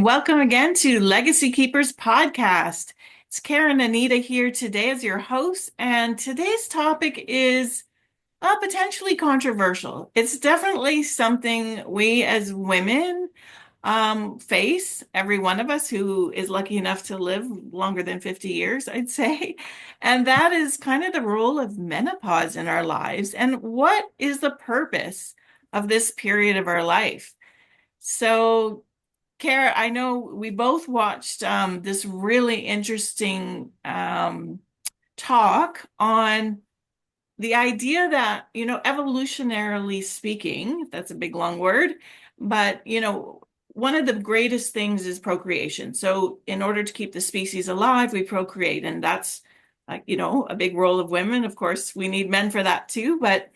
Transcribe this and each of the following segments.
Welcome again to Legacy Keepers podcast. It's Kare and Anita here today as your host, and today's topic is potentially controversial. It's definitely something we as women face, every one of us who is lucky enough to live longer than 50 years, I'd say. And that is kind of the role of menopause in our lives. And what is the purpose of this period of our life? So, Kara, I know we both watched this really interesting talk on the idea that, evolutionarily speaking, if that's a big long word, but, one of the greatest things is procreation. So, in order to keep the species alive, we procreate, and that's, a big role of women. Of course, we need men for that too, but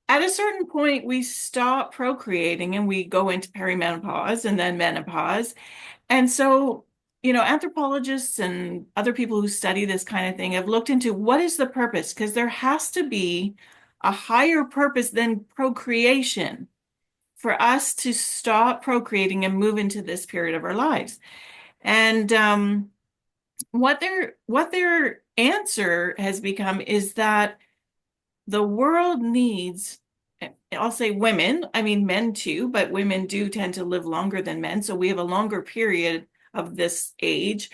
at a certain point, we stop procreating and we go into perimenopause and then menopause. And so, anthropologists and other people who study this kind of thing have looked into what is the purpose, because there has to be a higher purpose than procreation for us to stop procreating and move into this period of our lives. And what their answer has become is that the world needs, I'll say women, I mean men too, but women do tend to live longer than men. So we have a longer period of this age.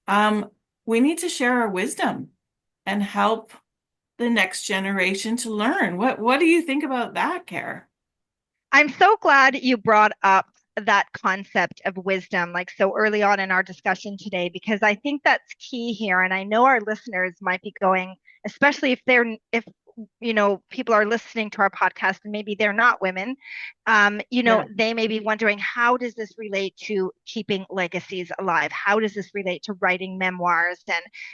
Um, we need to share our wisdom and help the next generation to learn. What do you think about that, Kara? I'm so glad you brought up that concept of wisdom like so early on in our discussion today, because I think that's key here. And I know our listeners might be going, especially if people are listening to our podcast and maybe they're not women, Yeah. they may be wondering, how does this relate to keeping legacies alive? How does this relate to writing memoirs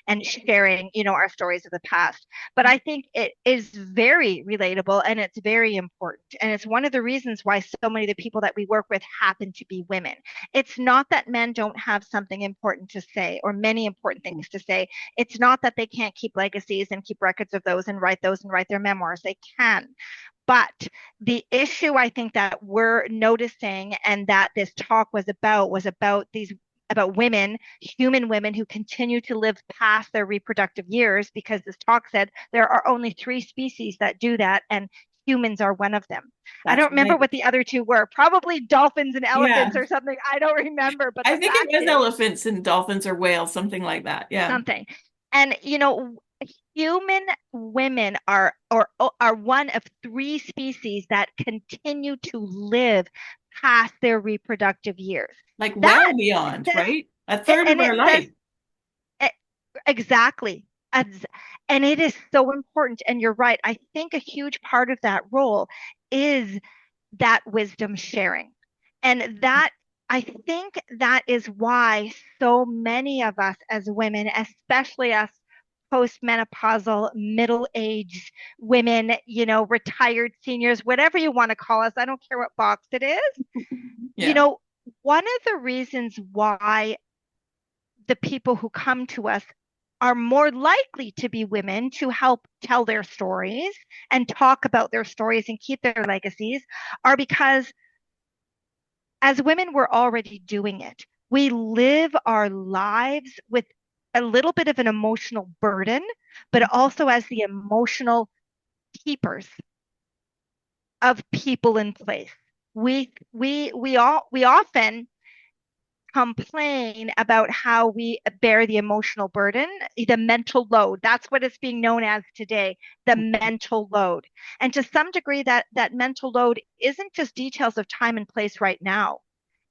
and sharing, our stories of the past? But I think it is very relatable and it's very important. And it's one of the reasons why so many of the people that we work with happen to be women. It's not that men don't have something important to say or many important things to say. It's not that they can't keep legacies and keep records of those and write their memoirs. They can. But the issue I think that we're noticing and that this talk was about these about women, human women who continue to live past their reproductive years, because this talk said there are only three species that do that, and humans are one of them. I That's don't remember right. what the other two were. Probably dolphins and Yeah. elephants or something. I don't remember. But I the think it fact was is elephants and dolphins or whales, something like that. Yeah. something. And human women are one of three species that continue to live past their reproductive years. Like That well beyond, says, right? A third of and our it says life. eh, exactly. And it is so important. And you're right. I think a huge part of that role is that wisdom sharing. And that I think that is why so many of us as women, especially us postmenopausal, middle-aged women, retired seniors, whatever you want to call us, I don't care what box it is. You Yeah. know, one of the reasons why the people who come to us are more likely to be women to help tell their stories and talk about their stories and keep their legacies are because as women, we're already doing it. We live our lives with a little bit of an emotional burden, but also as the emotional keepers of people in place. We often complain about how we bear the emotional burden, the mental load. That's what it's being known as today, the mental load. And to some degree, that mental load isn't just details of time and place right now.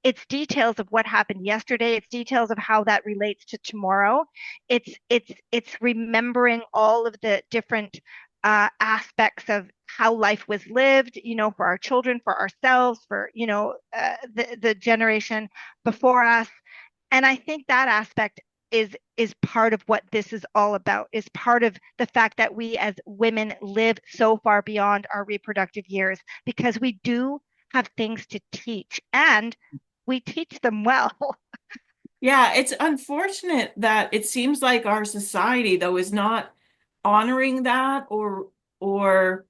It's details of what happened yesterday. It's details of how that relates to tomorrow. It's remembering all of the different aspects of how life was lived, for our children, for ourselves, for the generation before us. And I think that aspect is part of what this is all about, is part of the fact that we as women live so far beyond our reproductive years, because we do have things to teach and we teach them well. Yeah, it's unfortunate that it seems like our society, though, is not honoring that or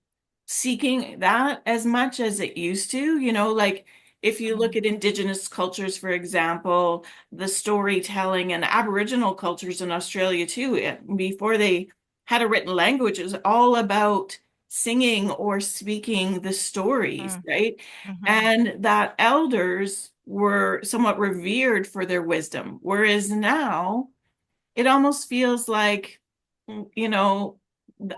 seeking that as much as it used to. Like if you look Mhm. at Indigenous cultures, for example, the storytelling and Aboriginal cultures in Australia too, before they had a written language, it was all about singing or speaking the stories, Mhm. right? Mhm. And that elders were somewhat revered for their wisdom, whereas now it almost feels like, you know,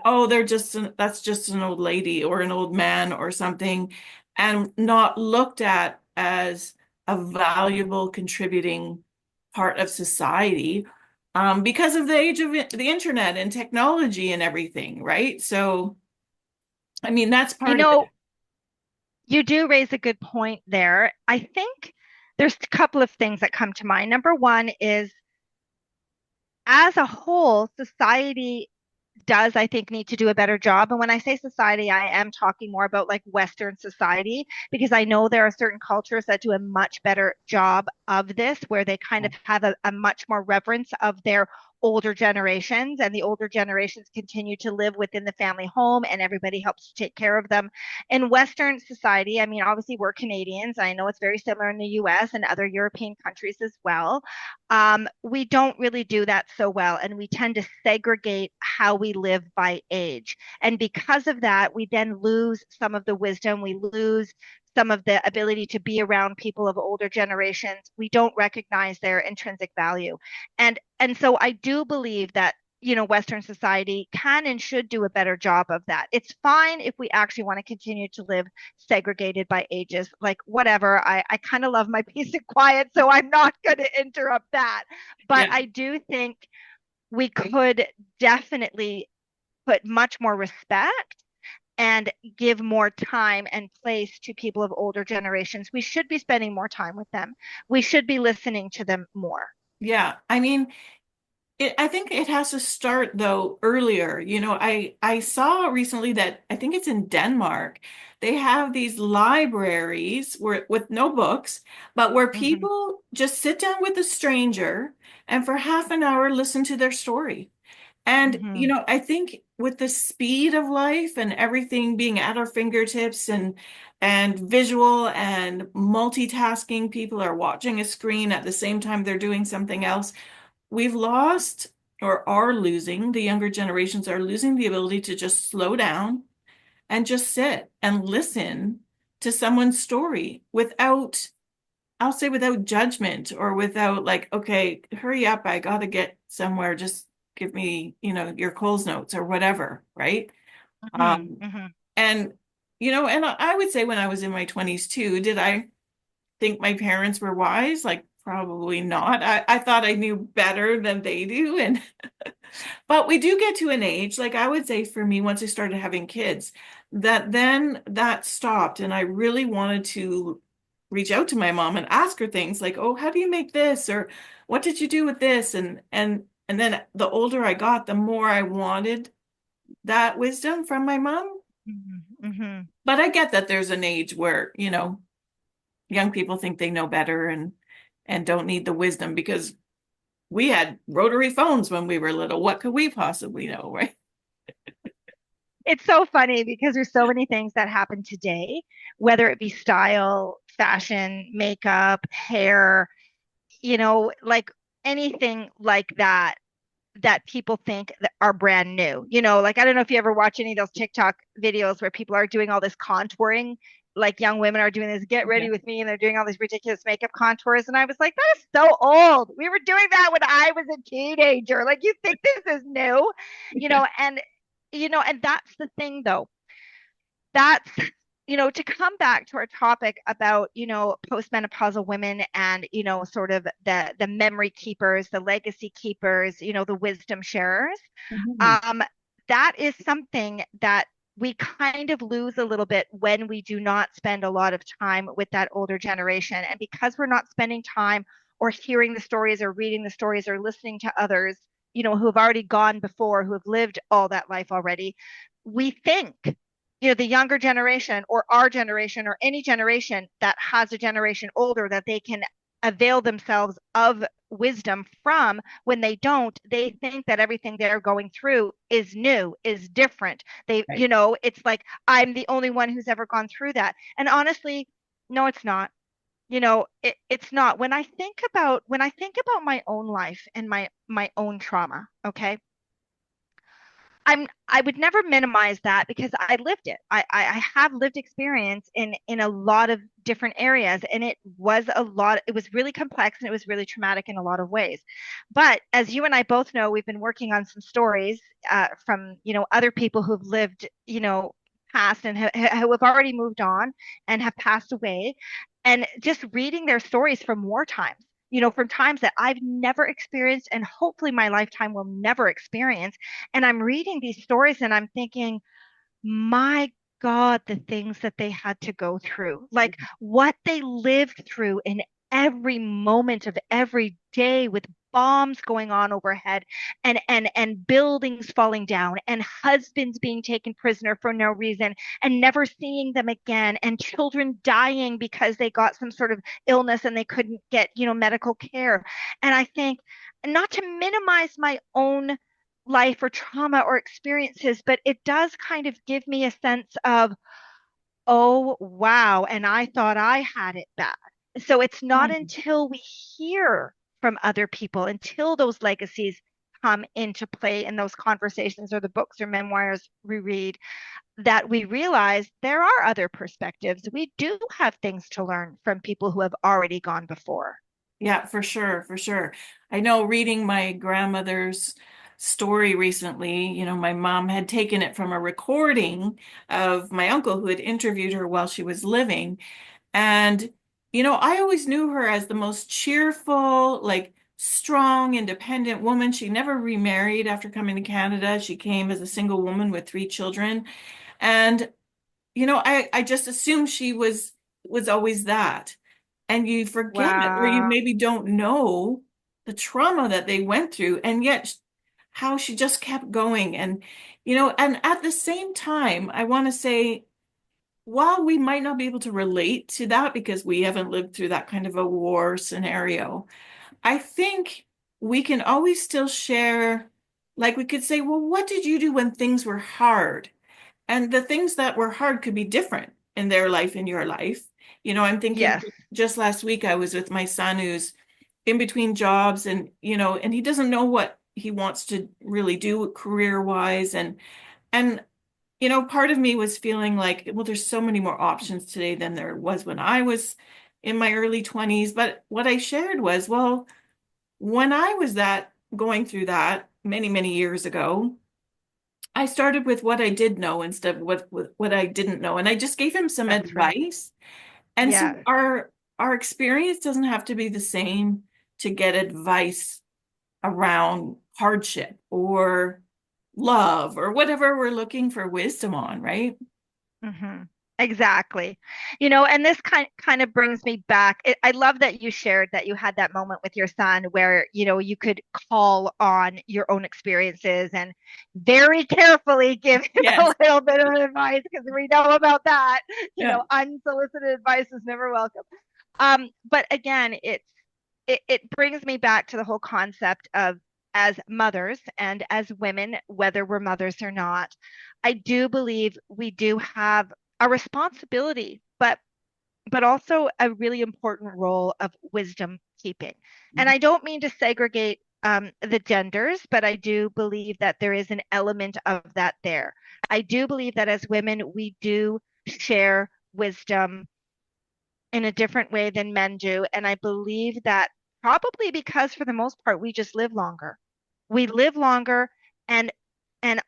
oh, that's just an old lady or an old man or something, and not looked at as a valuable contributing part of society, because of the age of the internet and technology and everything, right? So, I mean, that's You part of it. know, you do raise a good point there. I think there's a couple of things that come to mind. Number one is, as a whole, society does, I think, need to do a better job. And when I say society, I am talking more about like Western society, because I know there are certain cultures that do a much better job of this, where they kind of have a much more reverence of their older generations, and the older generations continue to live within the family home and everybody helps to take care of them. In Western society, I mean, obviously we're Canadians. I know it's very similar in the US and other European countries as well. We don't really do that so well, and we tend to segregate how we live by age. And because of that, we then lose some of the wisdom. We lose some of the ability to be around people of older generations. We don't recognize their intrinsic value. And so I do believe that Western society can and should do a better job of that. It's fine if we actually want to continue to live segregated by ages, like whatever. I kind of love my peace and quiet, so I'm not going to interrupt that. But Yeah. I do think we could definitely put much more respect and give more time and place to people of older generations. We should be spending more time with them. We should be listening to them more. Yeah. I mean, I think it has to start though earlier. I saw recently that I think it's in Denmark. They have these libraries where with no books, but where Mm-hmm. people just sit down with a stranger and for half an hour listen to their story. And Mm-hmm. I think with the speed of life and everything being at our fingertips and visual and multitasking, people are watching a screen at the same time they're doing something else. We've lost or are losing, the younger generations are losing the ability to just slow down and just sit and listen to someone's story without, I'll say without judgment or without like, okay, hurry up, I gotta get somewhere, just give me, your Coles notes or whatever, right? Mm-hmm. Um, Mm-hmm. and and I would say when I was in my 20s too, did I think my parents were wise? Like probably not. I thought I knew better than they do. And but we do get to an age, like I would say for me, once I started having kids, that then that stopped. And I really wanted to reach out to my mom and ask her things like, oh, how do you make this? Or what did you do with this? And then the older I got, the more I wanted that wisdom from my mom. Mm-hmm. Mm-hmm. But I get that there's an age where, young people think they know better and don't need the wisdom because we had rotary phones when we were little. What could we possibly know, right? It's so funny because there's so many things that happen today, whether it be style, fashion, makeup, hair, like anything like that, that people think that are brand new. Like I don't know if you ever watch any of those TikTok videos where people are doing all this contouring, like young women are doing this get Yeah. ready with me, and they're doing all these ridiculous makeup contours. And I was like, that is so old. We were doing that when I was a teenager. Like, you think this is new, you Yeah. know, and and that's the thing though. That's to come back to our topic about postmenopausal women, and sort of the memory keepers, the legacy keepers, the wisdom sharers. Mhm. um that is something that we kind of lose a little bit when we do not spend a lot of time with that older generation. And because we're not spending time or hearing the stories or reading the stories or listening to others who have already gone before, who have lived all that life already, we think the younger generation or our generation or any generation that has a generation older that they can avail themselves of wisdom from. When they don't, they think that everything they're going through is new, is different. Right. It's like, I'm the only one who's ever gone through that. And honestly, no, it's not. it's not. When I think about my own life and my own trauma, okay? I would never minimize that because I lived it. I have lived experience in a lot of different areas, and it was really complex and it was really traumatic in a lot of ways. But as you and I both know, we've been working on some stories from, other people who've lived, past and who have already moved on and have passed away, and just reading their stories from war times. From times that I've never experienced and hopefully my lifetime will never experience. And I'm reading these stories and I'm thinking, my God, the things that they had to go through, like what they lived through in every moment of every day with bombs going on overhead and buildings falling down and husbands being taken prisoner for no reason and never seeing them again and children dying because they got some sort of illness and they couldn't get, medical care. And I think, not to minimize my own life or trauma or experiences, but it does kind of give me a sense of, oh, wow. And I thought I had it bad. So it's not Mhm. until we hear from other people, until those legacies come into play in those conversations or the books or memoirs we read, that we realize there are other perspectives. We do have things to learn from people who have already gone before. Yeah, for sure, for sure. I know reading my grandmother's story recently, my mom had taken it from a recording of my uncle who had interviewed her while she was living. And, I always knew her as the most cheerful, like strong, independent woman. She never remarried after coming to Canada. She came as a single woman with three children. And, I just assumed she was always that. And you forget, or you Wow. maybe don't know the trauma that they went through, and yet how she just kept going. And, and at the same time, I want to say, while we might not be able to relate to that because we haven't lived through that kind of a war scenario, I think we can always still share, like we could say, well, what did you do when things were hard? And the things that were hard could be different in their life and your life. I'm thinking Yes. just last week I was with my son who's in between jobs, and and he doesn't know what he wants to really do career wise, and part of me was feeling like, well, there's so many more options today than there was when I was in my early 20s. But what I shared was, well, when I was that going through that many, many years ago, I started with what I did know instead of what I didn't know. And I just gave him some That's right. advice. And so Yeah. our experience doesn't have to be the same to get advice around hardship or love or whatever we're looking for wisdom on, right? Hmm. Exactly. And this kind of brings me back. I love that you shared that you had that moment with your son where, you could call on your own experiences and very carefully give him a Yes. little bit of advice because we know about that. Yeah. Unsolicited advice is never welcome. But again, it brings me back to the whole concept of, as mothers and as women, whether we're mothers or not, I do believe we do have a responsibility, but also a really important role of wisdom keeping. And I don't mean to segregate the genders, but I do believe that there is an element of that there. I do believe that as women, we do share wisdom in a different way than men do. And I believe that probably because for the most part, we just live longer. We live longer, and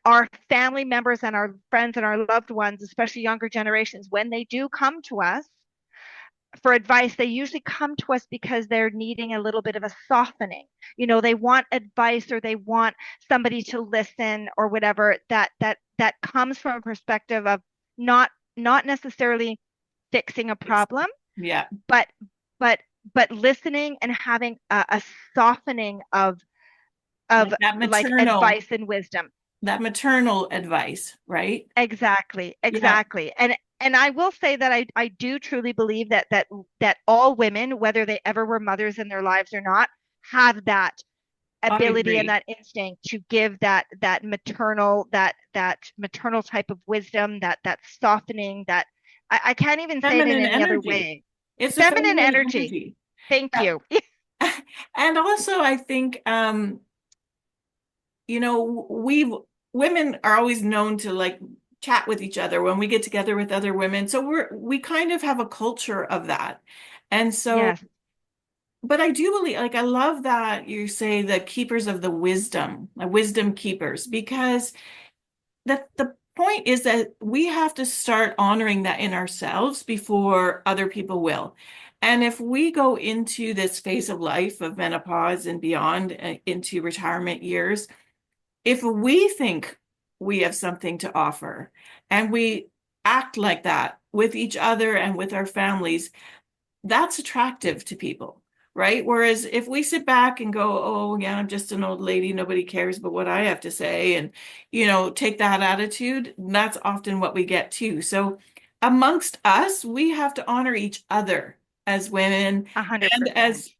our family members and our friends and our loved ones, especially younger generations, when they do come to us for advice, they usually come to us because they're needing a little bit of a softening. They want advice or they want somebody to listen or whatever, that comes from a perspective of not not necessarily fixing a problem, Yeah. but but but listening and having a softening of Like that like maternal, advice and wisdom. that maternal advice, right? Exactly, Yeah. exactly. And I will say that I do truly believe that all women, whether they ever were mothers in their lives or not, have that I ability and agree. that instinct to give that maternal type of wisdom, that softening, that I can't even say it in Feminine any other energy. way. It's a Feminine feminine energy. energy. Thank Yeah. you. And also, I think, we women are always known to like chat with each other when we get together with other women. So we kind of have a culture of that. And so, Yes, but I do believe, like, I love that you say the keepers of the wisdom, the wisdom keepers, because the point is that we have to start honoring that in ourselves before other people will. And if we go into this phase of life of menopause and beyond into retirement years, if we think we have something to offer and we act like that with each other and with our families, that's attractive to people, right? Whereas if we sit back and go, oh, yeah, I'm just an old lady, nobody cares but what I have to say, and, take that attitude, that's often what we get too. So amongst us, we have to honor each other as women and 100%. as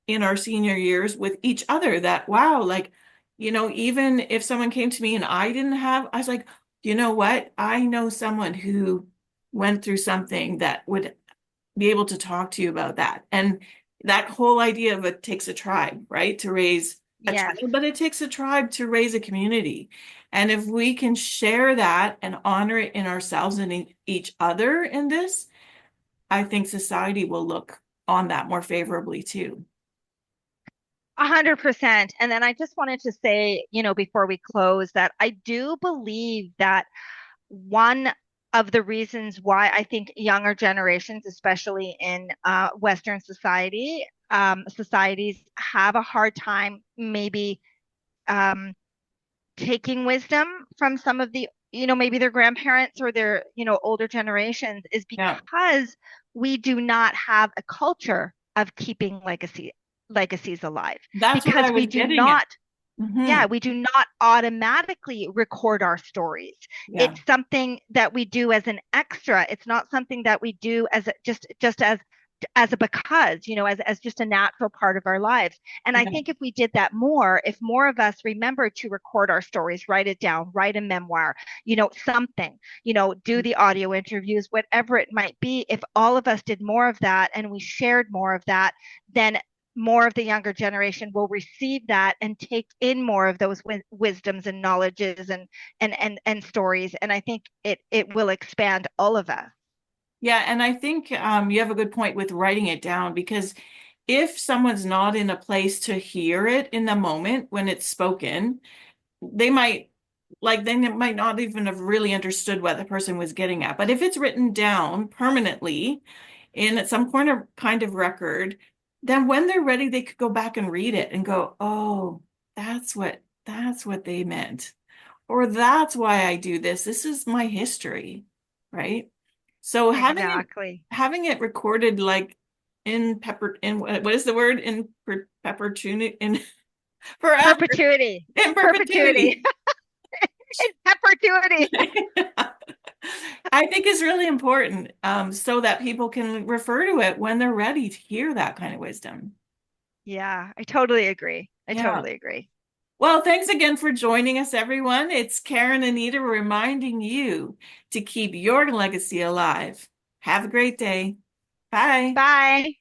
in our senior years with each other that, wow, like, even if someone came to me and I didn't have, I was like, you know what? I know someone who went through something that would be able to talk to you about that. And that whole idea of it takes a tribe, right? To raise a Yes. child, but it takes a tribe to raise a community. And if we can share that and honor it in ourselves and in each other in this, I think society will look on that more favorably too. 100%. And then I just wanted to say, before we close, that I do believe that one of the reasons why I think younger generations, especially in Western societies, have a hard time maybe um, taking wisdom from some of the, maybe their grandparents or their, older generations is Yeah. because we do not have a culture of keeping legacies alive That's what I because we was do getting at. not Hmm. yeah, we do not automatically record our stories. Yeah. It's something that we do as an extra. It's not something that we do as just as a because, as just a natural part of our lives. And I Yeah. think if we did that more, if more of us remembered to record our stories, write it down, write a memoir, something, do the audio interviews, whatever it might be, if all of us did more of that and we shared more of that, then more of the younger generation will receive that and take in more of those wisdoms and knowledges and stories. And I think it will expand all of us. Yeah. And I think you have a good point with writing it down because if someone's not in a place to hear it in the moment when it's spoken, they might they might not even have really understood what the person was getting at. But if it's written down permanently in some kind of record, then when they're ready, they could go back and read it and go, oh, that's what they meant. Or that's why I do this. This is my history, right? So Exactly. having it recorded like in what is the word in perpetuity in forever Perpetuity. in Perpetuity. perpetuity. Perpetuity. I think is really important so that people can refer to it when they're ready to hear that kind of wisdom. Yeah, I totally agree. I Yeah. totally agree. Well, thanks again for joining us, everyone. It's Karen and Anita reminding you to keep your legacy alive. Have a great day. Bye. Bye.